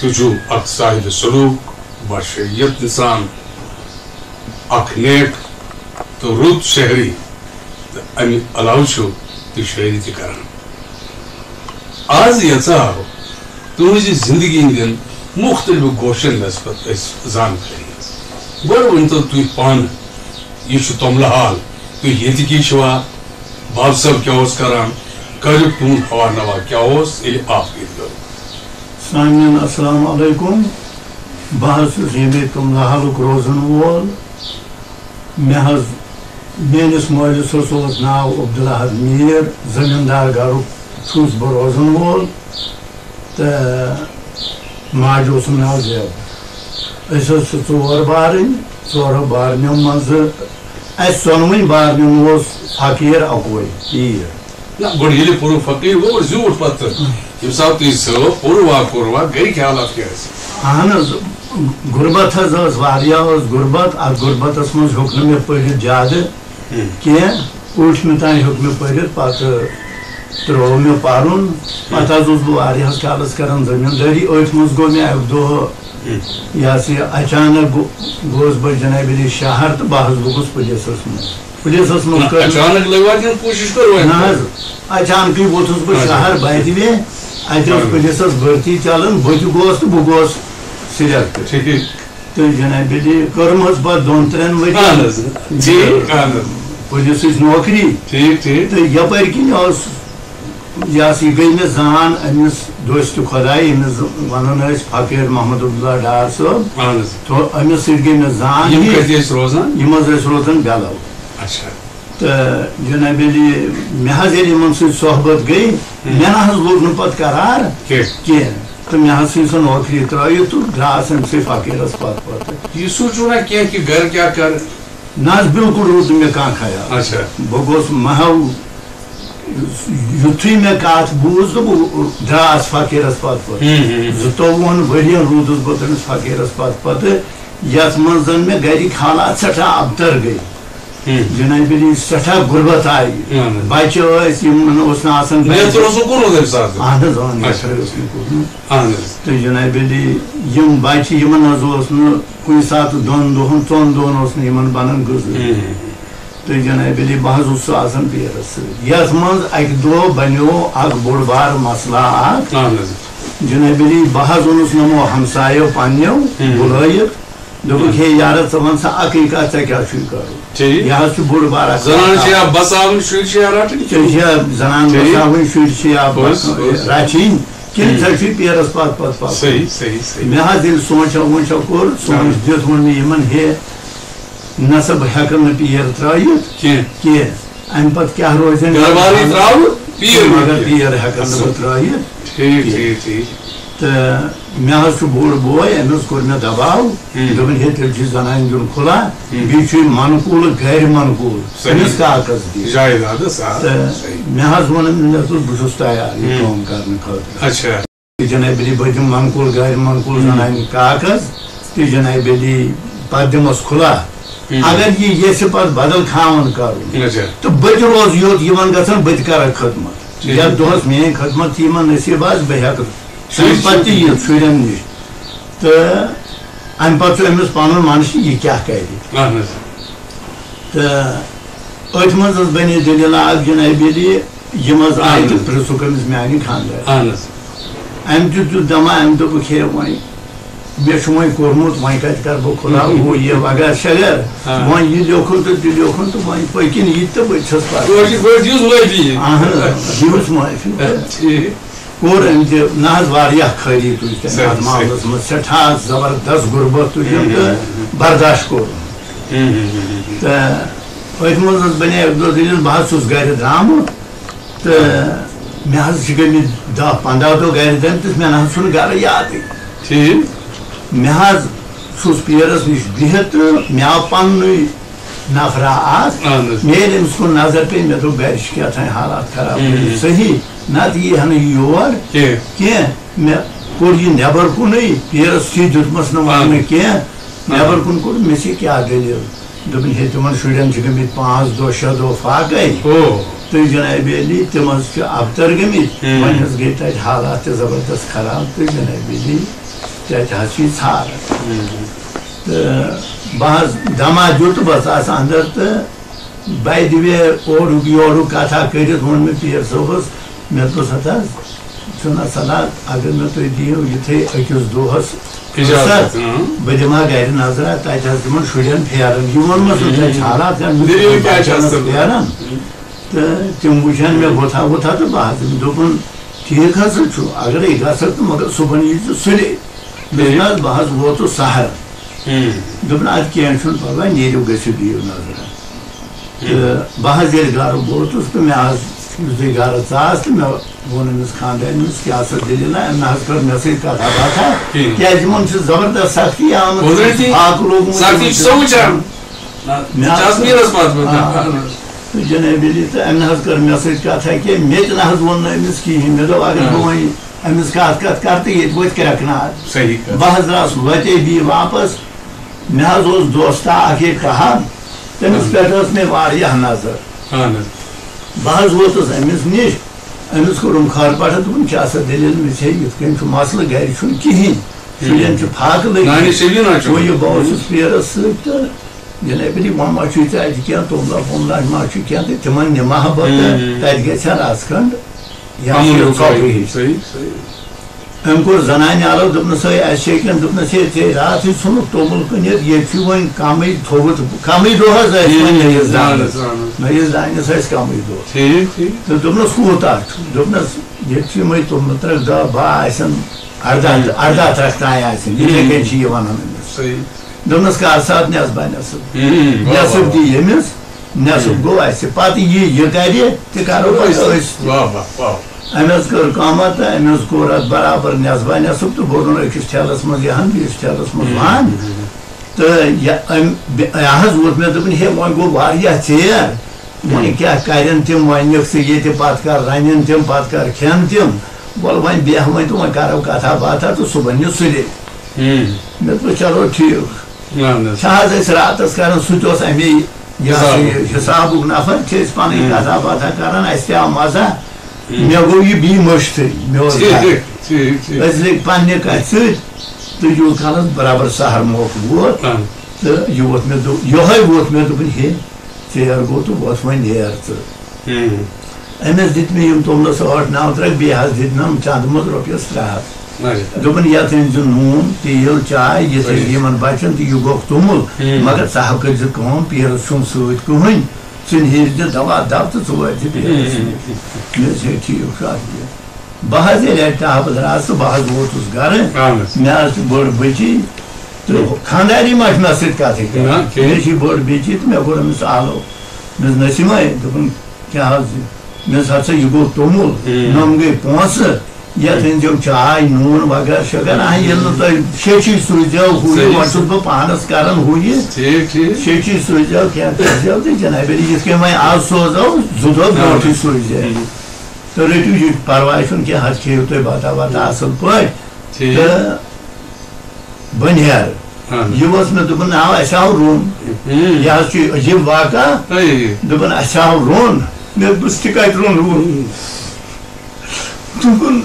تجو اک صاحب سلوک بشریت انسان اک نیک تو رت شہری امہ علاوہ چھو تو شاعری تہ کران آز یژھو تہذ زندگی ہندین مختلف گوشن نسبت زانکاری گوڑ ورنتو تھی پان یہ توملہ حال تھی یہ چھوا باب صاحب کیا کران کریو تہد ہوا نوا کیا آپ گو سامعین السلام علیکم بہت یہ توملہ حالک روزن وول میس مالس ناو عبدالحد میر زمیندار گھرک بہ روزن وول تو ماج ناو زیب ژور بارن ژورو بارنو مز ژونوین بارنن فقیر اکوے پیر گوڑ یل پور فقیر گو زیوٹ پتہ یم سات تھی سو پوروا کوروا گرک حالات کیا اہن غربت غربت ات غربتس مز ہیوک نہ پڑھت زیادہ کی ٲٹھمہِ تام ہیوک مےٚ پٔرِتھ پتہٕ ترٛوو مےٚ پرُن پتہٕ حظ اوسُس بہٕ واریاہس کالس کران زٔمیٖندٲری أتھۍ منٛز گوٚو مےٚ اکہِ دۄہ یہ سا یہ اچانک گوس بہ جناب علی شہر تو بہ گوس پولیسس مز اچانک ووتھس بہ شہر بدوے اتہ پولیسس بھرتی چلان بہ گوس تو بہ گوس سلیکٹ تو جناب علی کرم پہ دون ترین ؤری پولیس نوکری تو یپر کن یہ سا یہ گئی مے زان امس دوست خدائی امس ونان فقیر محمد عبداللہ ڈار صاحب تو امس سی گئی مے زان یم روزان بلو تو جناب علی مے یل ان صحبت گئی مے نہ لوگ نا پتہ قرار کی تو مے سی سو نوکری ترائیت تو دراس ام سی فقیرس پتہ یہ سوچو نا کہ گھر کیا کر نا بالکل روز مے کان خیال بہ گوس محو یتھے مے کت بوز تو دراس فقیرس پتہ زٕتووُہن ؤرین روٗدُس بہٕ تٔمِس فقیرس پتہ یتھ منٛز زن مے گرِکۍ حالات سٮ۪ٹھاہ ابتر گٔے جناب علی سٮ۪ٹھاہ غربت آیہِ بچہِ ٲسۍ یِمن اوس نہٕ آسان تہٕ جناب علی یِم بچہِ یِمن حظ اوس نہٕ کُنہِ ساتہٕ دۄن دۄہن ژۄن دۄہن اوس نہٕ یِمن بنان غذا تو جناب علی بہ حظ اوسُس آسان پیرس سۭتۍ یتھ منٛز اکہِ دۄہ بنیو اکھ بوٚڑ بار مسلہٕ اکھ جناب علی بہ حظ اوٚنُس نمو ہمسایو پننیو بُلٲیِتھ دوٚپُکھ ہے یارا ژٕ وَن سا اکٕے کتھ ژےٚ کیٛاہ چھُے کرُن یہِ حظ چھُ بوٚڑ بار زنان بساوٕنۍ شُرۍ چھِ یا رچھِنۍ کِنہٕ ژےٚ چھُے پیرس پتہٕ مےٚ حظ ییٚلہِ سونٛچو وونٛچو کوٚر سونٛچ دِتھ ووٚن مےٚ یِمن ہے نسا بہ ہیکہ نا پیر ترٲیِتھ کینٛہہ امہِ پتہٕ کیٛاہ روزن مگر پیر ہیکہ نہٕ بہٕ ترٲیِتھ تہٕ مےٚ حظ چھُ بوٚڑ بوے أمِس کوٚر مےٚ دباو دوٚپُن ہے تیٚلہِ چھُ زنانہِ دیُن کھُلا بیٚیہِ چھُ منقوٗل گرِ منقوٗل أمِس کاغذ دِ تہٕ مےٚ حظ ووٚن مےٚ دوٚپ بہٕ چھُس تیار یہِ کٲم کرنہٕ خٲطرٕ جناب علی بہٕ دِمہٕ منقوٗل گرِ منقوٗل زنانہِ کاغذ تہٕ جناب علی پتہٕ دِمس کھُلا اگر یہ یژھِ پتہٕ بدل کھاون کرُن تو بہٕ تہِ روزٕ یوٚت یِمن گژھن بہٕ تہِ کرٕ خدمت یتھ دۄہس میٲنۍ خدمت یِمن نصیٖب آسہِ بہٕ ہیٚکہٕ امہِ پتہٕ تہِ یِتھ شُرٮ۪ن نِش تہٕ امہِ پتہٕ چھُ أمِس پنُن منشہِ یہِ کیٛاہ کرِ تہٕ أتھۍ منٛز حظ بنے دٔلیٖل اکھ جناب علی یِم حظ آیہِ تہٕ پرٛژھُکھ أمِس میانہِ خانٛدارِ أمۍ تہِ دیُت دما أمۍ دوٚپُکھ ہے وۄنۍ مےٚ چھُ وۄنۍ کوٚرمُت وۄنۍ کتہِ کرٕ بہٕ کھُلا ہُہ یہِ وغیرہ شغیر وۄنۍ یہِ لیوکھُن تہٕ تہِ لیوکھُن تہٕ وۄنۍ پٔکِن یہِ تہٕ بہٕ چھُس دِیٖہُس معٲفی کوٚر أمۍ تہِ نہ حظ واریاہ خٲری تُج تٔمۍ اَتھ معاملس منٛز سٮ۪ٹھاہ زبردست غربت تُجِم تہٕ برداشت کوٚرُن تہٕ أتھۍ منٛز حظ بنے اکہِ دۄہ دٔلیٖل بہٕ حظ چھُس گرِ درٛامُت تہٕ مےٚ حظ چھِ گٔمٕتۍ 10-15 دۄہ گرِ درٛٲمتِس مےٚ نہ حظ چھُنہٕ گرٕ یادٕے مےٚ حظ چھُس پیرس نِش بِہِتھ تہٕ مےٚ آو پننُے نفرا اکھ مےٚ ییٚلہِ أمِس کُن نظر پیٚیہِ مےٚ دوٚپ گرِ چھِ کیٛاہ تام حالات خراب صحیح نتہٕ یی ہا نہٕ یہِ یور کینٛہہ مےٚ کوٚر یہِ نٮ۪بر کُنٕے پیرس تہِ دیُتمس نہٕ وننہٕ کینٛہہ نٮ۪بر کُن کوٚر مےٚ چھِ کیٛاہ دٔلیٖل دوٚپُن ہے تِمن شُرٮ۪ن چھِ گٔمٕتۍ 5 دۄہ 6 دۄہ فاقے تو جناب علی تم ابتر گمت ون گئی تک حالات زبردست خراب تو جناب علی تھی ژھار تو بہت دما دیت بس اندر تو بائی دی وے اورک یورک کتھا کرت وون مے پیر صٲبس مے دوس ہتا چھُنا صلاح اگر مے تُہۍ دِیِو یِتھٕے أکِس دۄہس بہٕ دِمہٕ ہا گرِ نظرا تتہِ حظ تِمن شُرٮ۪ن پھیرن یہِ ووٚنمس تتہِ چھِ حالات پھیرن تہٕ تِم وٕچھن مےٚ بُتھا وُتھا تہٕ بہٕ حظ دوٚپُن ٹھیٖک ہسا چھُ اگرے گژھکھ تہٕ مگر صُبحن یی ژٕ سُلے دوٚپُن حظ بہٕ حظ ووتُس سحر دوٚپُن اَدٕ کینٛہہ چھُنہٕ پرواے نیٖرِو گٔژھِو دِیِو نظرا تہٕ بہٕ حظ ییٚلہِ گرٕ ووتُس تہٕ مےٚ حظ یُس تُہۍ گرٕ ژاس تہٕ مےٚ ووٚن أمِس خانٛدارنِس کیٛاہ سا دٔلیٖلہ أمۍ حظ کٔر مےٚ سۭتۍ کتھا باتھا کیٛازِ یِمن چھِ زبردست سختی آمٕژ فاقہٕ لوگمُت تہٕ جناب علی تہٕ أمۍ نہ حظ کٔر مےٚ سۭتۍ کتھا کینٛہہ مےٚ تہِ نہ حظ ووٚن نہٕ أمِس کِہیٖنۍ مےٚ دوٚپ اگر بہٕ وۄنۍ أمِس کتھ کرٕ تہٕ ییٚتہِ وٲتۍ کرٛٮ۪کہٕ بہٕ حظ درٛاس وتے بیٚیہِ واپس مےٚ حظ اوس دوستا اکھ ییٚتہِ کہان تٔمِس پٮ۪ٹھ ٲس مےٚ واریاہ نظر بہٕ حظ ووتُس أمِس نِش أمِس کوٚرُم خارپاٹھا دوٚپُن کیٛاہ سا دٔلیٖل مےٚ چھے یِتھ کٔنۍ چھُ مسلہٕ گرِ چھُنہٕ کِہیٖنۍ شُرٮ۪ن چھِ فاقہٕ لٔگِتھ ہُہ بہٕ اوسُس پیرس سۭتۍ تہٕ جناب علی وۄنۍ ما چھُے ژےٚ اَتہِ کینٛہہ توملا ووملا ما چھُ کینٛہہ تہٕ تِمن نِمہٕ ہا بہٕ تہٕ تتہِ گژھِ ہا رژھ کھنٛڈ ژۄپہٕ ہِش أمۍ کوٚر زنانہِ علاوٕ دوٚپنس ہے اَسہِ چھِ کینٛہہ دوٚپنس ہے ژےٚ راتھٕے ژھُنُکھ تومُل کٕنِتھ ییٚتہِ چھُ وۄنۍ کمٕے تھوٚوُت کمٕے دۄہ حظ ٲسۍ وۄنۍ نٔیِس دانس ٲسۍ کمٕے دۄہ تہٕ دوٚپنس کوٗتاہ چھُ دوٚپنس ییٚتہِ چھِ یِمے توملہٕ ترٛکھ دہ باہ آسن ارداہ ترٛکھ تانۍ آسن یِتھٕے کٔنۍ چھِ یہِ ونان أمِس دوٚپنس کر سا نٮ۪صبا نٮ۪صب نٮ۪صب دی أمِس نٮ۪صب گوٚو اَسہِ پتہٕ یہِ کرِ تہِ کرو پتہٕ أسۍ أمۍ حظ کٔر کٲمہ تہٕ أمۍ حظ کوٚر اَتھ برابر نٮ۪صبا نٮ۪صب تہٕ بوٚرُن أکِس ٹھیلس منٛز یِہن بیٚیِس ٹھیلس منٛز وہن تہٕ یہِ حظ ووت مےٚ دوٚپُن ہے وۄنۍ گوٚو واریاہ ژیر وۄنۍ کیٛاہ کرن تِم وۄنۍ نِکھ ژٕ ییٚتہِ پتہٕ کر رنن تِم پتہٕ کر کھٮ۪ن تِم وَلہٕ وۄنۍ بیٚہہ وۄنۍ تہٕ وۄنۍ کرو کتھا باتھا تہٕ صُبحن یہِ سُلے مےٚ دوٚپ چلو ٹھیٖک چھِ حظ أسۍ راتس کران سُہ تہِ اوس اَمے یہِ حِسابُک نفر چھِ أسۍ پنٕنۍ کتھا باتھا کران اَسہِ تہِ آو مزہ مےٚ گوٚو یہِ بیٚیہِ مٔشتھٕے مےٚ اوس أسۍ لٔگۍ پننہِ کتھِ سۭتۍ تہٕ یوٗت کالس برابر سحر موقعہٕ ووت تہٕ یہِ ووت مےٚ یِہوے ووت مےٚ دوٚپُن ہے ژیر گوٚو تہٕ وۄتھ وۄنۍ نیر ژٕ أمِس دِتۍ مےٚ یِم توملس 8-9 ترٛکھ بیٚیہِ حظ دِتۍ مےٚ چندٕ منٛز رۄپیس 300 دوٚپُن یتھ أنۍزِ نوٗن تیٖل چاے یہِ تھٲیزِ یِمن بچن تہٕ یہِ گوٚو تومُل مگر ژٕ حظ کٔرزِ کٲم پیرس چھُنہٕ سۭتۍ کٕہٕنۍ ژٕ نیٖرزِ دوا دب تہٕ ژٕ وٲتزِ پیرس مےٚ دوٚپُس ہے ٹھیٖک چھُ اَدٕ بہٕ حظ ییٚلہِ اَتہِ ٹاپہٕ درٛاس تہٕ بہٕ حظ ووتُس گرٕ مےٚ حظ چھِ بٔڑ بٔچی تہٕ خانٛداری ما چھِ مےٚ سۭتۍ کتھٕے کران مےٚ چھِ بٔڑ بٔچی تہٕ مےٚ کوٚر أمِس آلو مےٚ دوٚپُس نسیٖمے دوٚپُن کیٛاہ حظ مےٚ دوٚپُس ہسا یہِ گوٚو تومُل نۄم گٔے پونٛسہٕ یتھ أنۍزیو چاے نوٗن وغیرہ شغیرہ ییٚلہِ نہٕ تۄہہِ شیٚچھی سوٗزیو ہُہ یہِ وۄنۍ چھُس بہٕ پانس کران ہُہ یہِ شیٚچھی سوٗزیو کینٛہہ کٔرزیو تہٕ جناب علی یِتھ کٔنۍ وۄنۍ آز سوزو 2 دۄہ برونٛٹھٕے سوٗززِ تہٕ رٔٹِو یہِ پرواے چھُنہٕ کینٛہہ حظ کھیٚیِو تُہۍ بتا وتا اصل پٲٹھۍ تہٕ بہٕ نیرٕ یہِ اوس مےٚ دوٚپُن نا اَسہِ آو روٚن یہِ حظ چھُ عجیٖب واقعہ دوٚپُن اَسہِ آو روٚن مےٚ دوٚپُس تہِ کتہِ روٚن روٚن دوٚپُن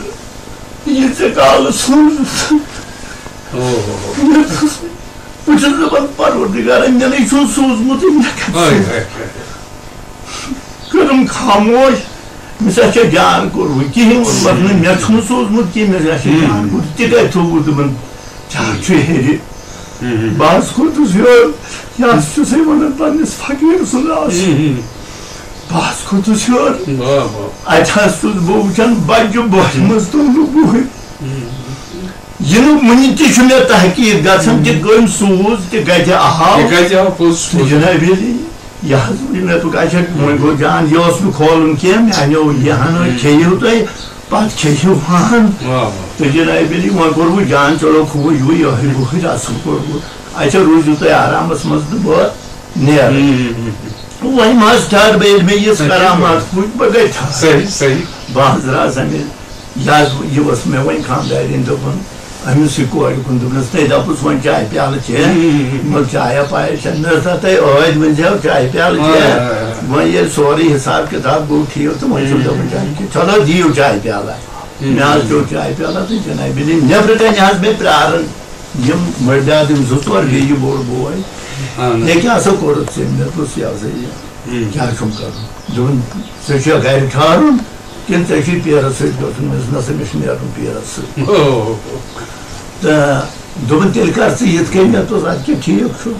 یہِ ژےٚ کالہٕ سوٗزُتھ بہٕ چھُس دپان پروردگارا مےٚ نَے چھُنہٕ سوٗزمُتٕے مےٚ کتہِ کٔرٕم خاموش مےٚ سا چھےٚ جان کوٚرمُت کِہیٖنۍ ووٚنمکھ نہٕ مےٚ چھُنہٕ سوٗزمُت کینٛہہ مےٚ سا چھےٚ جان کوٚرمُت تہِ کتہِ تھوٚوُتھ دوٚپُن ژےٚ چھُ ہیٚرِ بہٕ حظ کھوٚتُس یورٕ یہِ حظ چھُسَے وَنان پننِس فقیٖر سُنٛد آس بہٕ حظ کھوٚتُس یورٕ اَتہِ حظ چھُس بہٕ وٕچھان بجہِ بوٚٹھِ منٛز توملہٕ بوٗہٕرۍ یِنہٕ وُنہِ تہِ چھُ مےٚ تحقیٖق گژھان تہِ کٔمۍ سوٗز تہِ کتہِ آو جناب علی یہِ حظ مےٚ دوٚپ اچھا وۄنۍ گوٚو جان یہِ اوس نہٕ کھولُن کینٛہہ مےٚ اَنیو یہِ ہن کھیٚیِو تُہۍ پتہٕ کھیٚیِو ہن تہٕ جناب علی وۄنۍ کوٚر بہٕ جان چلو کھوٗ یِہوے بوٗہٕرۍ اصل کوٚر بہٕ اچھا روٗزِو تُہۍ آرامس منٛز تہٕ بہٕ نیرٕ وۄنۍ ما حظ ٹھہر بہٕ ییٚلہِ مےٚ یِژھ کرامات وٕچھ بہٕ گٔے ٹھہر بہٕ حظ درٛاس اَمہِ یہِ حظ یہِ اوس مےٚ وۄنۍ خانٛدارٮ۪ن دوٚپُن أمس يكون دبنس تي دبس وين چاي پیالہ چھ مل چایا پائے چھ تہ عید من جاو چاي پیالہ چھ وۄنۍ ییٚلہِ سورُے حساب کتاب گوٚو ٹھیٖک تہٕ وۄنۍ چھُ دپان چاے چلو دِیِو چاے پیالہ مےٚ حظ چیوٚو چاے پیالہ تہٕ جناب علی نیبرٕ کنہِ حظ مےٚ پرٛاران یِم مٔرداد یِم زٕ ژور بیٚیہِ یہِ بوٚڑ بوے مےٚ کیٛاہ سا کوٚرُتھ ژےٚ مےٚ دوٚپُس یہِ ہسا یہِ کیٛاہ چھُم کرُن دوٚپُن ژےٚ چھُیا گرِ ٹھہرُن کِنہٕ ژےٚ چھُے پیرس سۭتۍ گژھُن مےٚ دوٚپُس نسا مےٚ چھُ نیرُن پیرس سۭتۍ تہٕ دوٚپُن تیٚلہِ کر ژٕ یِتھ کٔنۍ مےٚ دوٚپُس اَدٕ کیٛاہ ٹھیٖک چھُ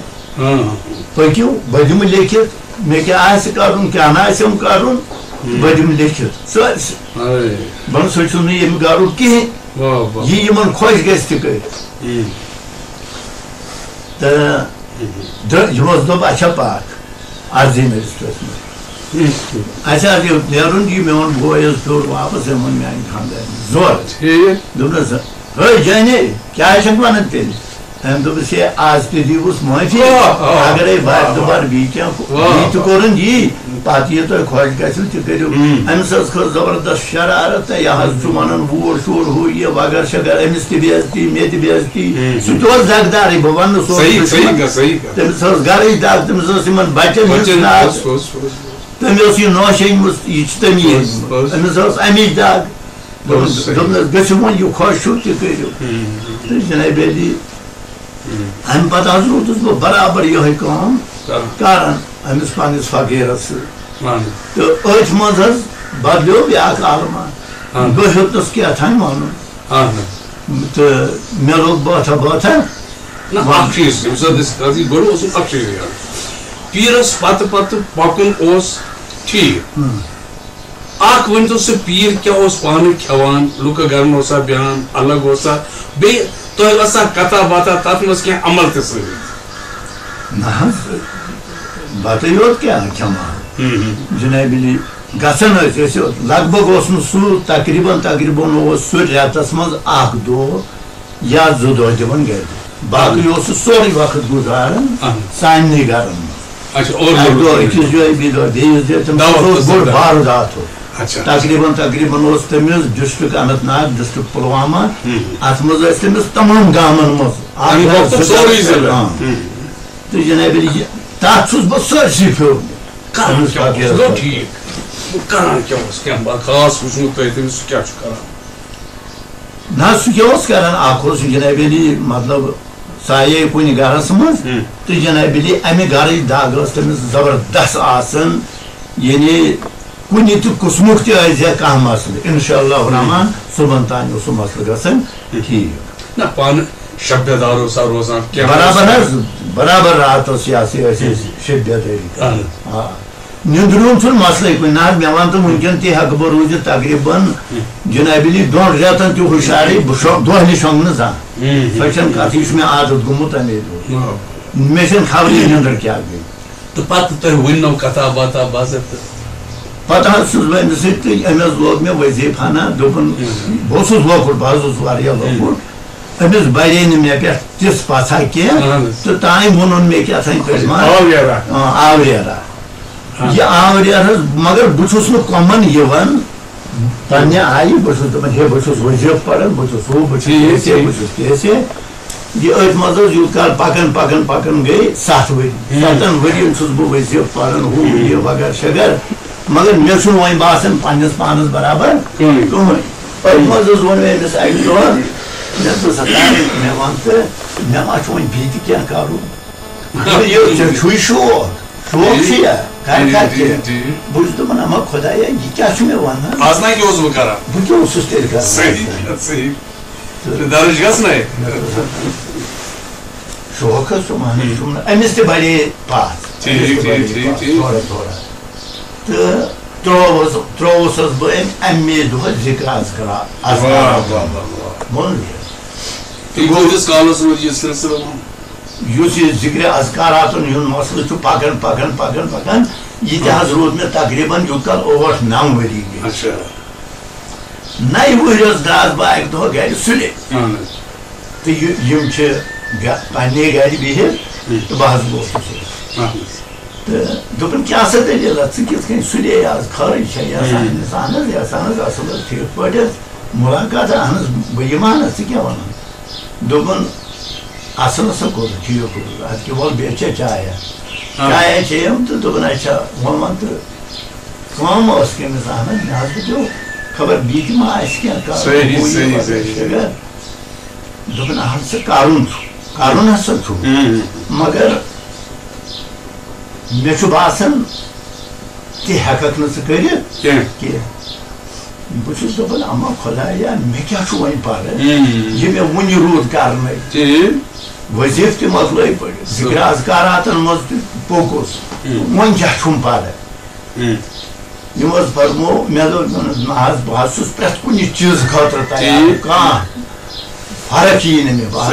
پٔکِو بہٕ دِمہٕ لیکھِتھ مےٚ کیٛاہ آسہِ کَرُن کیٛاہ نہٕ آسٮ۪م کَرُن بہٕ دِمہٕ لیکھِتھ سٲرسٕے بہٕ سُہ چھُنہٕ ییٚمہِ گرُک کِہیٖنۍ یہِ یِمن خۄش گژھِ تہِ کٔرِتھ تہٕ یِمو دوٚپ اچھا پاک عرضی مجلسس منٛز اَسہِ حظ یہِ نیرُن یہِ میون بوے حظ پیوٚر واپس أمۍ ووٚن میانہِ خانٛدارنہِ زورٕ دوٚپنس ہے جانے کیٛاہ چھکھ وَنان تیٚلہِ أمۍ دوٚپُس ہے آز تہِ دِیٖوُس معٲفی اگرے بار دُبارٕ بیٚیہِ کینٛہہ تہِ کوٚرُن یی پتہٕ یہِ تۄہہِ خۄش گژھِو تہِ کٔرِو أمِس حظ کھٔژ زبردست شرارت تہٕ یہِ حظ چھُ وَنان ووٗر شوٗر ہُہ یہِ وغٲر شغٲر أمِس تہِ بے عزتی مےٚ تہِ بے عزتی سُہ تہِ اوس دگدارٕے بہٕ وَنہٕ سُہ تٔمِس ٲس گرٕچ دگ تٔمِس ٲس یِمن بچن ہٕنٛز دگ تٔمۍ اوس یہِ نوشہِ أنۍمٕژ یہِ چھِ تٔمی أنۍمٕژ أمِس ٲس اَمِچ دگ دوٚپنس گٔژھِو وۄنۍ یہِ خۄش چھُو تہِ کٔرِو تہٕ جناب علی اَمہِ پتہٕ حظ روٗدُس بہٕ برابر یِہوے کٲم کران أمِس پننِس فقیٖرس سۭتۍ تہٕ أتھۍ منٛز حظ بدلیو بیٛاکھ عالما بہٕ ہیوٚتنس کیٛاہتام وَنُن تہٕ مےٚ لوٚگ بٲتھا بٲتھا پیٖرس پتہٕ پتہٕ پکُن اوس ٹھیٖک اکھ ؤنۍتو سُہ پیٖر کیٛاہ اوس پانہٕ کھٮ۪وان لُکہٕ گرن اوسا بیٚہوان الگ اوسا بیٚیہِ تۄہہِ ٲسا کتھا باتھا تتھ منٛز کینٛہہ عمل تہِ سۭتۍ نہ حظ بتٕے یوت کیٛاہ کھٮ۪وان جناب علی گژھان ٲسۍ أسۍ لگ بگ اوس نہٕ سُہ تقریٖبن اوس سُہ رٮ۪تس منٛز اکھ دۄہ یا زٕ دۄہ دِوان گرِ باقٕے اوس سُہ سورُے وقت گُزاران سارنٕے گرن منٛز اکہِ دۄہ أکِس جایہِ بیٚیہِ دۄہ بیٚیِس جایہِ تٔمِس اوس بوٚڑ بارٕ داتھ تقریٖبن اوس تٔمِس ڈسٹرک اننت ناگ ڈسٹرک پُلوامہ اتھ منٛز ٲسۍ تٔمِس تمام گامن منٛز تہٕ جناب علی تتھ چھُس بہٕ سٲرسٕے نہ سُہ کیٛاہ اوس کران اکھ اوس جناب علی مطلب سایے کُنہِ گرس منٛز تہٕ جناب علی امہِ گرٕچ دگ ٲس تٔمِس زبردست آسان یعنی کُنہِ تہِ قٕسمُک تہِ ٲسۍ ہا کانٛہہ مسلہٕ انشاء اللہ رحمان صبحن تانۍ اوس سُہ مسلہٕ گژھان ٹھیٖک برابر حظ برابر راتس یہِ ہسا ٲسۍ أسۍ شب بیدٲری کران نیندرِ ہُنٛد چھُنہٕ مسلے کُنہِ نہ حظ مےٚ وَن تہٕ وٕنکیٚن تہِ ہٮ۪کہٕ بہٕ روٗزِتھ تقریٖبن جناب علی 2 رٮ۪تن تہِ ہُشارٕے بہٕ دۄہ نِش شۄنٛگہٕ نہٕ زانٛہہ سۄ چھنہٕ کتھ یہِ چھُ مےٚ عادت گوٚمُت اَمے دۄہ مےٚ چھنہٕ خبرٕے نیندٕر کیٛاہ گٔے تہٕ پتہٕ تۄہہِ ؤنۍنو کتھا باتھا باضٲبطہٕ پتہٕ حظ چھُس بہٕ أمِس سۭتۍ تہٕ أمۍ حظ لوگ مےٚ وظیٖفہٕ ہنا دوٚپُن بہٕ اوسُس لۄکُٹ بہٕ حظ اوسُس واریاہ لۄکُٹ أمِس بَرے نہٕ مےٚ پٮ۪ٹھ تِژھ پژھا کینٛہہ تہٕ تانۍ ووٚنُن مےٚ کیٛاہتانۍ آوریرا یہِ آوریر حظ مگر بہٕ چھُس نہٕ کۄمن یِوان پننہِ آیہِ بہٕ چھُس دپان ہے بہٕ چھُس وظیٖفہٕ پران بہٕ چھُس ہُہ بہٕ چھُس کیسے یہِ أتھۍ منٛز حظ یوٗت کال پکان گٔے 7 ؤری 7 ؤرین چھُس بہٕ وظیٖفہٕ پران ہُہ یہِ وغٲر شغٲر مگر مےٚ چھُنہٕ وۄنۍ باسان پننِس پانس برابر کٕہٕنۍ أتھۍ منٛز حظ ووٚن مےٚ أمِس اکہِ دۄہ مےٚ دوٚپُس مےٚ وَن تہٕ مےٚ ما چھُ وۄنۍ بیٚیہِ تہِ کینٛہہ کرُن ژےٚ چھُے شوق چھُ یا بہٕ چھُس دپان اما خۄدایا یہِ کیٛاہ چھُ مےٚ ونان بہٕ کیٛاہ اوسُس تیٚلہِ شوق حظ چھُ مانان چھُم نہٕ أمِس تہِ بڑے پژھ تھوڑا تھوڑا تہٕ ترٛووُسس بہٕ اَمے دۄہ ذِکر یُس یہِ ذِکرِ اذکاراتن ہُنٛد مسلہٕ چھُ پکان یہِ تہِ حظ روٗد مےٚ تقریٖبن یوٗت کال 8-9 ؤری گٔے 9 ؤہرۍ حظ درٛاس بہٕ اکہِ دۄہ گرِ سُلے تہٕ یِم چھِ پننے گرِ بِہِتھ تہٕ بہٕ حظ گوٚوُس تہٕ دوٚپُن کیٛاہ سا دٔلیٖل ژٕ کِتھ کٔنۍ سُلے آز خٲرٕے چھےٚ یژھان اہن حظ اصٕل حظ ٹھیٖک پٲٹھۍ حظ مُلاقات اہن حظ بہٕ یِمہٕ حظ ژٕ کیٛاہ وَنان دوپن اصل سا کور چیو کور اد کہ ول بیچے چایا چایا چیم تو دوپن اچھا ومن تو کام اس کے مثال ہے ناز جو خبر بیچ ما اس کے کا صحیح دوپن ہن سے قانون حاصل چھو مگر میں چھو باسن تی حقق نہ کریت کی بہت دپان اما خدایا مے کیا چھو وین پارے یہ میں ونی رود کرنے وظیف تہ مکلے پڑ ذکر اذکاراتن مز پوکوس ون کیا چھم پارے یہ فرمو مے ناز بہت پرت کن چیز خاطر تیار کان فرق یہ میں بات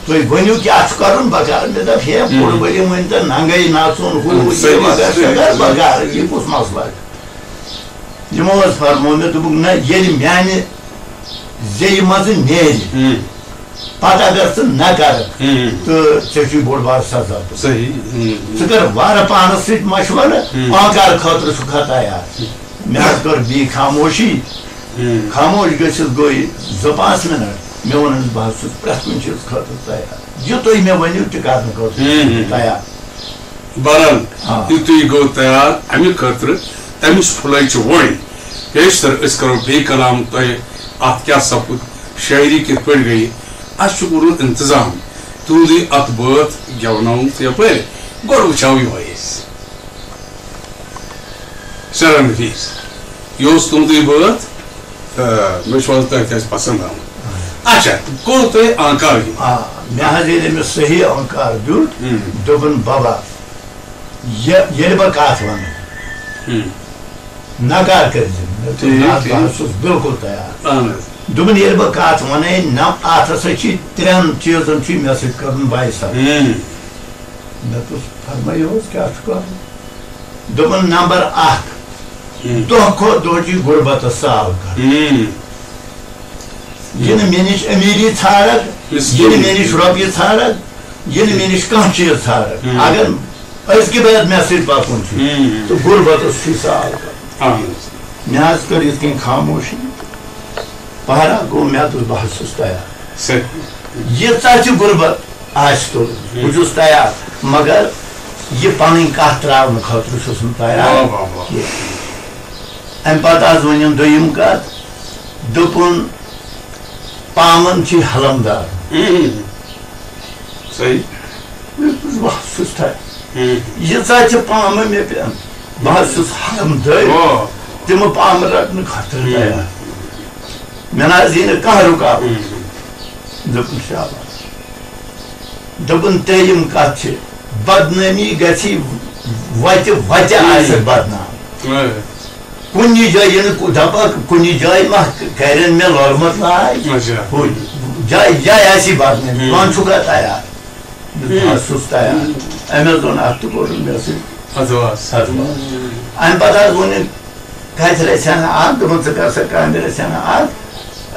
تو ونیو کیا کرن بغیر میں دپ ہے پور بڑی ون تو ننگے ناچون ہو یہ مگر بغیر یہ کس مسئلہ یہ فرمو میں دپ نہ یہ میانہ زی مز نیل پتہ اگر ژٕ نہ کر تو ژےٚ چھُے بوٚڑ بار سزا ژٕ کر وارٕ پانس سۭتۍ مشورٕ آنکار خٲطرٕ چھُ کھا تیار مےٚ حظ کٔر بیٚیہِ خاموشی خاموش گٔژھِتھ گوٚو 2-5 منٹ مےٚ ووٚنُس بہٕ حظ چھُس پرٛٮ۪تھ کُنہِ چیٖز خٲطرٕ تیار یہِ تُہۍ مےٚ ؤنِو تہِ کرنہٕ خٲطرٕ تیار بہرحال یُتُے گوٚو تیار اَمہِ خٲطرٕ تٔمِس پھُلے چھِ وۄنۍ پیشتر أسۍ کرو بیٚیہِ کلام تۄہہِ اَتھ کیٛاہ سپُد شٲعری کِتھ پٲٹھۍ گٔیہِ اَسہِ چھُ کوٚرمُت انتظام تُہُنٛدُے اَتھ بٲتھ گٮ۪وناوُن تہٕ یپٲرۍ گۄڈٕ وٕچھو یِہوے أسۍ سیرا نفیٖس یہِ اوس تُہُنٛدُے بٲتھ تہٕ مےٚ چھُ وَنان تۄہہِ کیٛازِ پسنٛد آمُت اچھا کوٚر تۄہہِ آنکار مےٚ حظ ییٚلہِ أمِس صحیح آنکار دیُت دوٚپُن بابا ییٚلہِ بہٕ کتھ وَنہٕ نکار کٔرۍزِ بہٕ حظ چھُس بِلکُل تیار دوٚپُن ییٚلہِ بہٕ کتھ وَنے نہ اتھ ہسا چھِ 3 چیٖزن چھُے مےٚ سۭتۍ کرُن باعثا مےٚ دوٚپُس فرمٲیِو حظ کیٛاہ چھُ کرُن دوٚپُن نمبر 1 دۄہ کھۄتہٕ دۄہ چھُے غُربتس سال کرُن یہِ نہٕ مےٚ نِش امیٖری ژھانڈکھ یہِ نہٕ مےٚ نِش رۄپیہِ ژھانڈکھ یہِ نہٕ مےٚ نِش کانٛہہ چیٖز ژھانڈکھ اگر أزکہِ بعد مےٚ سۭتۍ پکُن چھُ تہٕ غُربتس چھُے سال کرُن مےٚ حظ کٔر یِتھ کٔنۍ خاموشی پہرا گو مےٚ دوٚپ بہٕ حظ چھُس تیار ییٖژاہ تہِ غُربت آسہِ تُلٕنۍ بہٕ چھُس تیار مگر یہِ پنٕنۍ کتھ تراونہٕ خٲطرٕ چھُس نہٕ تیار امہِ پتہٕ حظ ؤنِم دوٚیِم کتھ دوٚپُن پامن چھِ حلمدار بہٕ حظ چھُس تیار ییٖژاہ تہِ پامہٕ مےٚ پٮ۪ن بہٕ حظ چھُس حلمدٲری تِمہٕ پامہٕ رٹنہٕ خٲطرٕ تیار مےٚ نہ حظ یی نہٕ کانٛہہ رُکاوٹ دوٚپُن شاباش دوٚپُن ترٛیٚیِم کتھ چھِ بدنٲمی گژھی وتہِ وتہِ آسہِ بدنام کُنہِ جایہِ نہٕ دپکھ کُنہِ جایہِ ما کرن مےٚ لۄرمُت لاے جایہِ جایہِ آسی بدنٲمی وۄنۍ چھُکھا تیار بہٕ حظ چھُس تیار أمِس دوٚن اَتھ تہِ کوٚرُن مےٚ سۭتۍ امہِ پتہٕ حظ ووٚنُن کتہِ رژھِ ہنا اکھ دوٚپُن ژٕ کر سا کامہِ رژھِ ہنا اکھ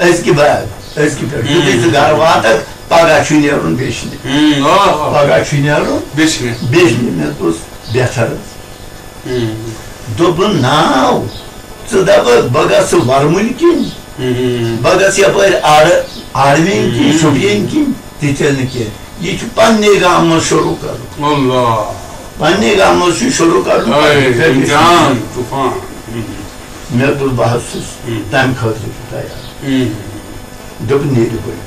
أزکہِ بعد أزکہِ پٮ۪ٹھ یُتھُے ژٕ گرٕ واتکھ پگاہ چھُے نیرُن بیٚچھنہِ پگاہ چھُے نیرُن بیٚچھنہِ مےٚ دوٚپُس بہتر حظ دوٚپُن ناو ژٕ دپکھ بہٕ گژھٕ ورمُلۍ کِنۍ بہٕ گژھٕ یپٲرۍ آڑوٕنۍ کِنۍ شُپین کِنۍ تہِ تیٚلہِ نہٕ کینٛہہ یہِ چھُ پننہِ گامہٕ منٛز شروٗع کرُن پننہِ گامہٕ منٛز چھُ شروٗع کرُن مےٚ دوٚپ بہٕ حظ چھُس تمہِ خٲطرٕ چھُ تیار دوٚپُن نیرِ بٔڑۍ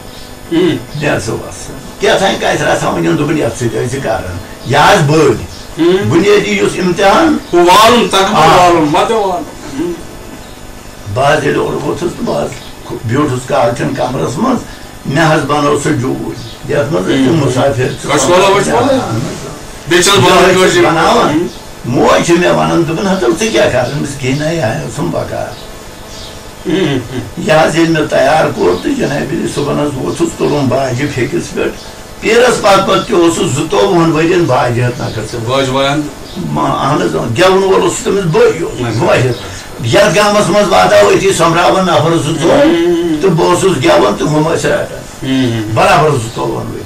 نیرٕ ژٕ وَسان کیٛاہتانۍ کتہِ رژھا وۄنۍ دوٚپُن یتھ سۭتۍ ٲسۍ کران یہِ آسہِ بٔڑۍ بُنیٲدی یُس اِمتحان بہٕ حظ ییٚلہِ اورٕ ووٚتھُس تہٕ بہٕ حظ بیوٗٹھُس کالچن کمرس منٛز مےٚ حظ بنوو سُہ جوٗر یتھ منٛز ٲسۍ مُسافِر بناوان موج چھِ مےٚ ونان دوٚپُن ہتو ژٕ کیٛاہ کران دوٚپمَس کینٛہہ نہ یہِ اوسُم بکار یہِ حظ ییٚلہِ مےٚ تیار کوٚر تہٕ جنابِ صُبحن حظ ووٚتھُس تُلُم باجہِ پھیٚکِس پٮ۪ٹھ پیٖرس پتہٕ تہِ اوسُس 2-3 ؤرین باجہِ ہٮ۪تھ نکھٕ اہن حظ گٮ۪وُن وول اوس تٔمِس بٔے اوس واحد یتھ گامس منٛز واتاو أتی سۄمبراوان نفر 2-4 تہٕ بہٕ اوسُس گٮ۪وان تہٕ ہُم ٲسۍ رٹان برابر 2-3 ؤری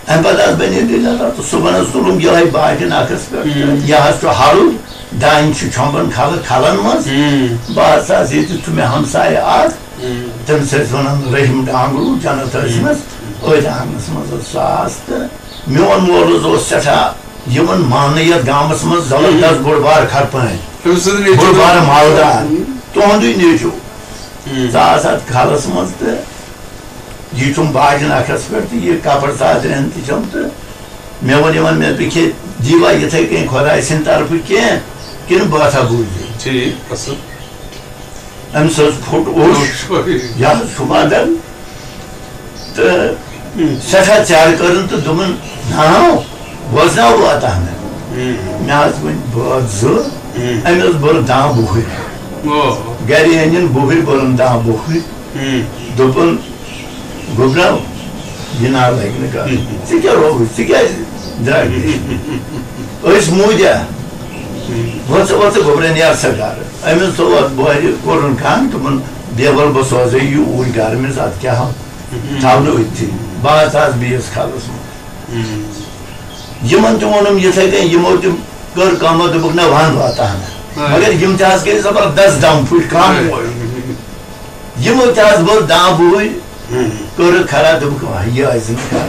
امہِ پتہٕ حظ بنے دٔلیٖلا تہٕ صُبحن حظ تُلُم یِہوے باجہِ نکھس پٮ۪ٹھ یہِ حظ چھُ حل دانہِ چھُ چھۄمبان کھلن منٛز بہٕ حظ ییٚتہِ چھُ مےٚ ہمسایہِ اکھ تم ونان رحیم ڈانگرو جنت ٲسمٕژ أتھۍ آنگنس منٛز ساس تہٕ میون مول اوس سٮ۪ٹھاہ یِمن ماننہٕ یتھ گامس منٛز زبردست بوٚڑ بار کھرپٲنۍ بوٚڑ بار مالدار تُہُنٛدُے نیٚچوٗ ژٕ آس اتھ کھلس منٛز تہٕ یہِ چھُم باجہِ نکھس پٮ۪ٹھ تہٕ یہِ کپر ژادرٮ۪ن تہِ چھم تہٕ مےٚ ووٚن یِمن مےٚ دوٚپُکھ ہے دیٖوا یِتھٕے کٔنۍ خۄداے سٕنٛدِ طرفہٕ کینٛہہ کِنہٕ بہٕ ہسا بوٗزِ أمِس حظ پھُٹ اوٚش یہِ حظ چھُ ودان تہٕ سٮ۪ٹھاہ ژیرٕ کٔرٕن تہٕ دوٚپُن ناو بوزناو واتہ مےٚ مےٚ حظ ؤنۍ بٲژ زٕ أمۍ حظ بٔر داہ بُہٕرۍ گرِ أنِن بُہٕرۍ بٔرٕن داہ بُہٕرۍ دوٚپُن گوٚبراو یہِ نہ لگہِ نہٕ کَرُن ژٕ کیٛاہ رووُتھ ژٕ کیٛازِ درٛاکھ أسۍ موٗدیا وۄنۍ ژٕ گوٚبرا نیر سا گرٕ أمِس تھوٚو اَتھ بورِ کوٚرُن کھنٛڈ دوٚپُن بیول بہٕ سوزے یہِ اوٗرۍ گرٕ أمِس اَدٕ کیٛاہ تھاونہٕ أتھی بہٕ حظ آس بیٚیِس کھلس منٛز یِمن تہِ ووٚنُم یِتھٕے کٔنۍ یِمو تہِ کٔر کٲمہ دوٚپُکھ نہ وَن واتہ مےٚ مگر یِم تہِ حظ گٔے زبردست دم پھٕٹۍ کم یِمو تہِ حظ بٔر داہ بُہٕرۍ کٔرٕکھ کھڑا دوٚپُکھ یہِ ٲسۍ نہٕ کھڑا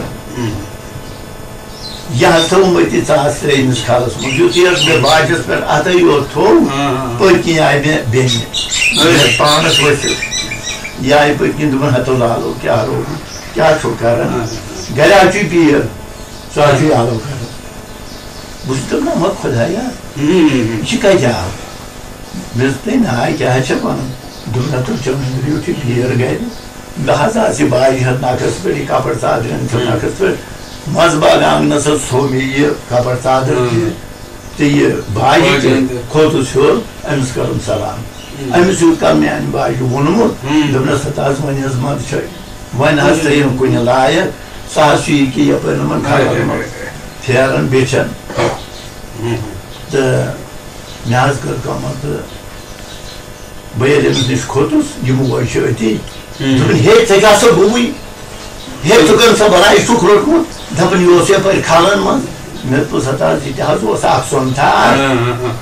یہِ حظ تھوٚوُم أتی ژاس ترٛیٚیمِس کھلس منٛز یُتھُے حظ مےٚ باجس پٮ۪ٹھ اَتھے یوت تھوٚو پٔتۍ کِنۍ آیہِ مےٚ بیٚنہِ پانس ؤسِتھ یہِ آیہِ پٔتۍ کِنۍ دوٚپُن ہتو لالو کیٛاہ رووُ کیٛاہ چھُو کران گرِ حظ چھُے پیٖر ژٕ حظ چھُے آلو کران بہٕ چھُس دپان وۄنۍ خۄدایا یہِ چھِ کتہِ آو مےٚ دوٚپ تٔمۍ ناے کیٛاہ حظ چھےٚ وَنان دوٚپُن ہتو ژےٚ أنٛدرٕ یُتھُے پیٖر گرِ مےٚ حظ آسہِ باجہِ ہٕنٛز نکھس پٮ۪ٹھ یہِ کپر ژادرٮ۪ن چھُ نکھس پٮ۪ٹھ منٛزٕ باغ آنگنس حظ تھوٚو مےٚ یہِ کپر ژادر تہٕ یہِ باجہِ تہِ کھوٚتُس ہیوٚر أمِس کٔرٕم سلام أمِس یوٗت کال میانہِ باجہِ ووٚنمُت دوٚپنس ہتا حظ وۄنۍ حظ مت چھے وۄنۍ حظ ترٛٲیِم کُنہِ لایق سُہ حظ چھُ یہِ کہِ یپٲرۍ یِمن کھلن منٛز پھیران بیچھان تہٕ مےٚ حظ کٔر کٲمہ تہٕ بہٕ ییٚلہِ أمِس نِش کھوٚتُس یہِ موج چھِ أتی دوٚپُن ہے ژےٚ کیٛاہ سا گوٚوُے ہے ژٕ کٔرٕن سا بلاے یہِ چھُکھ روٚٹمُت دپان یہِ اوس یپٲرۍ کھلن منٛز مےٚ دوٚپُس ہتا حظ یہِ تہِ حظ اوس اکھ سۄنتھار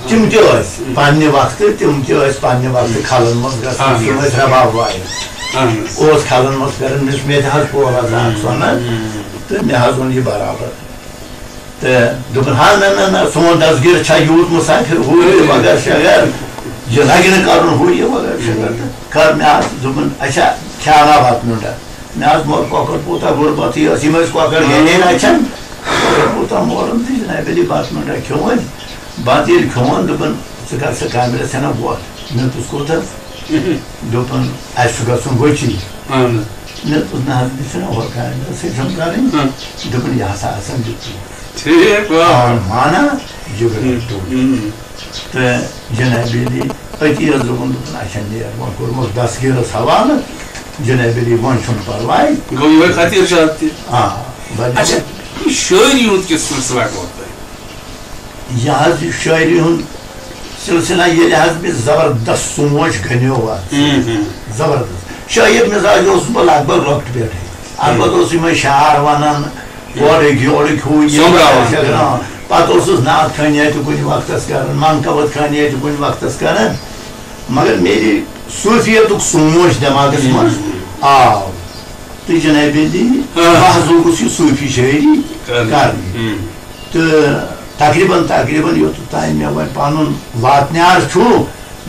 تِم تہِ ٲسۍ پننہِ وقتہٕ تِم تہِ ٲسۍ پننہِ وقتہٕ کھلن منٛز گژھان تِم ٲسۍ رباب وایان اوس کھلن منٛز کران مےٚ تہِ حظ پول حظ اکھ سۄنت تہٕ مےٚ حظ ووٚن یہِ برابر تہٕ دوٚپُن ہا نہ نہ نہ سون دسگیٖر چھا یوٗت مُسافِر ہُہ یہِ وغٲر شغٲر یہِ لگہِ نہٕ کرُن ہُہ یہِ وغٲر شغٲر تہٕ کر مےٚ حظ دوٚپُن اچھا کھیاوا بتہٕ میوٗنٛڈا مےٚ حظ مور کۄکر پوٗتاہ بوٚڑ بتہٕ یہِ ٲس یِم ٲسۍ کۄکر گرے رچھان کۄکر پوٗتاہ مورُن تہٕ جناب علی بتہٕ میوٗنٛڈا کھیوٚوُن بتہٕ ییٚلہِ کھیوٚوُن دوٚپُن ژٕ کر سا کامرس ژھٕنکھ ووت مےٚ دوٚپُس کوٚت حظ دوٚپُن اَسہِ چھُ گژھُن گوچی مےٚ دوٚپُس نہ حظ مےٚ چھُنہ ہورٕ کامرس سۭتۍ چھم کرٕنۍ دوٚپُن یہِ ہسا آسان مانا تہٕ جناب علی أتی حظ دوٚپُن اچھا نیر وۄنۍ کوٚرمُت دسگیٖرس حوالہٕ جناب علی وۄنۍ چھُنہٕ پرواے یہِ حظ یہِ شٲعری ہُنٛد سلسلہ ییٚلہِ حظ مےٚ زبردست سونٛچ گنیو اَتھ زبردست شٲعر مِزاج اوسُس بہٕ لگ بگ لۄکٹہِ پٮ۪ٹھٕے البتہ اوس یِمے شعر ونان اورٕکۍ یورٕکۍ ہُہ یہِ پتہٕ اوسُس نعت خٲنِیا تہِ کُنہِ وقتس کران منقبت خٲنِیا تہِ کُنہِ وقتس کران مگر میری صوٗفیتُک سونٛچ دٮ۪ماغس منٛز آو تہٕ جناب علی بہٕ حظ لوگُس یہِ صوٗفی شٲعری کرنہِ تہٕ تقریٖباً یوٚتتھ تانۍ مےٚ وۄنۍ پنُن واتنیار چھُ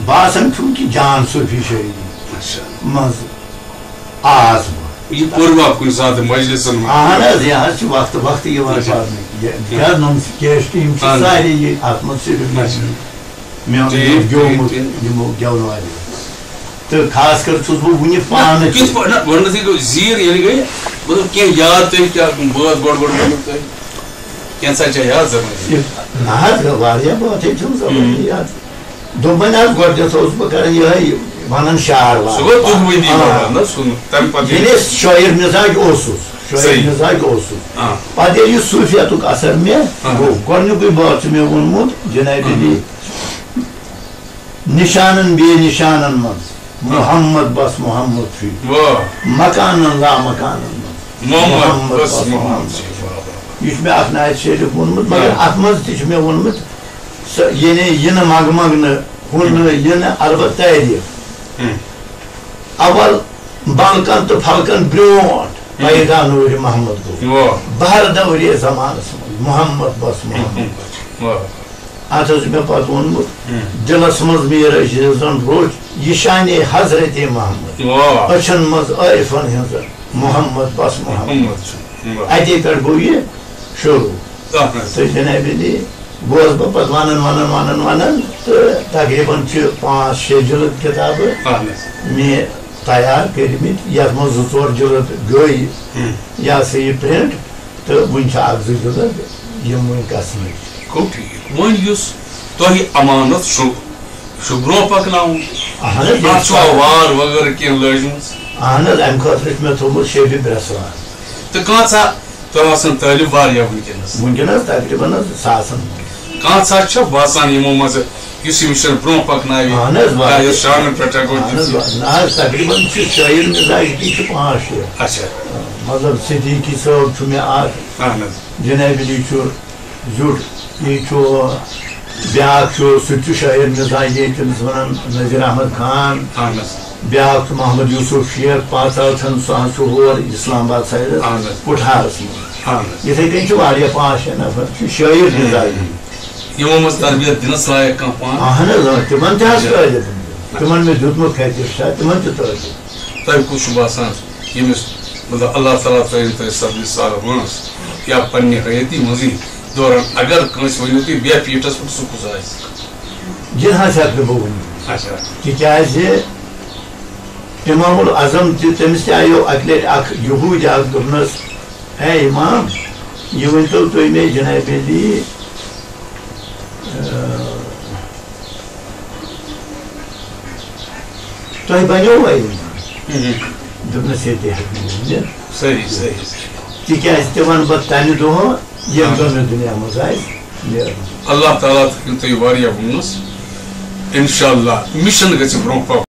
باسان چھُم کہِ جان صوٗفی شٲعری منٛز آس بہٕ اہن حظ یہِ حظ چھِ وقتہٕ وقتہٕ یِوان پرنہٕ کیسٹہٕ یِم چھِ سارے یہِ اتھ منٛز صرف مےٚ گیومُت یِمو گٮ۪ونہٕ والیو تہٕ خاص کر چھُس بہٕ وُنہِ پانہٕ نہ حظ واریاہ بٲتھے چھُم زبٲنی یاد دوٚپمَے حظ گۄڈٕنیتھ اوسُس بہٕ کران یِہے ونان شعر ییٚلہِ أسۍ شٲعر مِزاج اوسُس پتہٕ ییٚلہِ یہِ صوٗفیتُک اثر مےٚ گوٚو گۄڈنیُکُے بٲتھ چھُ مےٚ ووٚنمُت جناب علی نِشانن بے نِشانن منٛز محمد بس محمد فی مکانن لا مکانن منٛز یہِ چھُ مےٚ اکھ نعتِ شریٖف ووٚنمُت مگر اتھ منٛز تہِ چھُ مےٚ ووٚنمُت یعنی یہِ نہٕ منٛگہٕ منٛگنہٕ ہُہ نہٕ یہِ نہٕ البتہ تعریٖف اول بانکن تو پھلکن برونٹ پیدا نور محمد گو بہر دوری زمانس محمد بس محمد ات میں پتہ وونمت دلس مز میر عزیزن روچ یہ شان حضرت محمد اچھن مز عارفن ہز محمد بس محمد اتے پہ گو یہ شروع تو جناب علی گوس بہ پتہ ونان تو تقریباً 5-6 جلد کتاب میں تیار کرمت یتھ مز 2-4 جلد گئی یہ سا یہ پرنٹ تو ون 1-2 جلد یم ون گھن ون تہ امانت برو پکناؤن وار وغیرہ کی لجم اہن ام خاطر مے تھومت شیبہ برسوار تو کانسا تہ تعلیم واریاہ ونکس تقریباً 1000 کانسا باسان یمو مز اس مشن برو پکنائے شامل پہ تقریباً شاعر مزاج تھی 5-6 اچھا مطلب صدیقی صاحب مے جناب علی زیٹ یہ بیاکھ سہ شاعر مزاج تمس ونان نذیر احمد خان بیاکھ محمد یوسف شیخ پانچال سہ ہور اسلام آباد سائڈس پٹھارس مز اتھے کن 5-6 نفر شاعر مزاج یمو مز تربیت دنس لائق کھانا پان اہن تمن تعلیم تمن میں دیتمت خطر تمن تعلیم تہ کس باسان یمس مطلب اللہ تعالیٰ تہ سبز سال ونس یا پنہ حیاتی مزید دوران اگر کنس ونو تھی بے پیٹس پہ سہ کس آس جنہس ہیک بہ ون تکیاز امام الاعظم تمس تہ آیو اکہ لٹہ اخ یہود اخ دپنس اے امام یہ ورنتو تھی مے جناب علی تہ بنو دپنس یہ صحیح صحیح تکیاز تہ ون بہ تمہ دہ یم دن دنیا مز اللہ تعالیٰ تھی واریاہ ونس انشاء اللہ مشن گژھِ برونٛہہ پکُن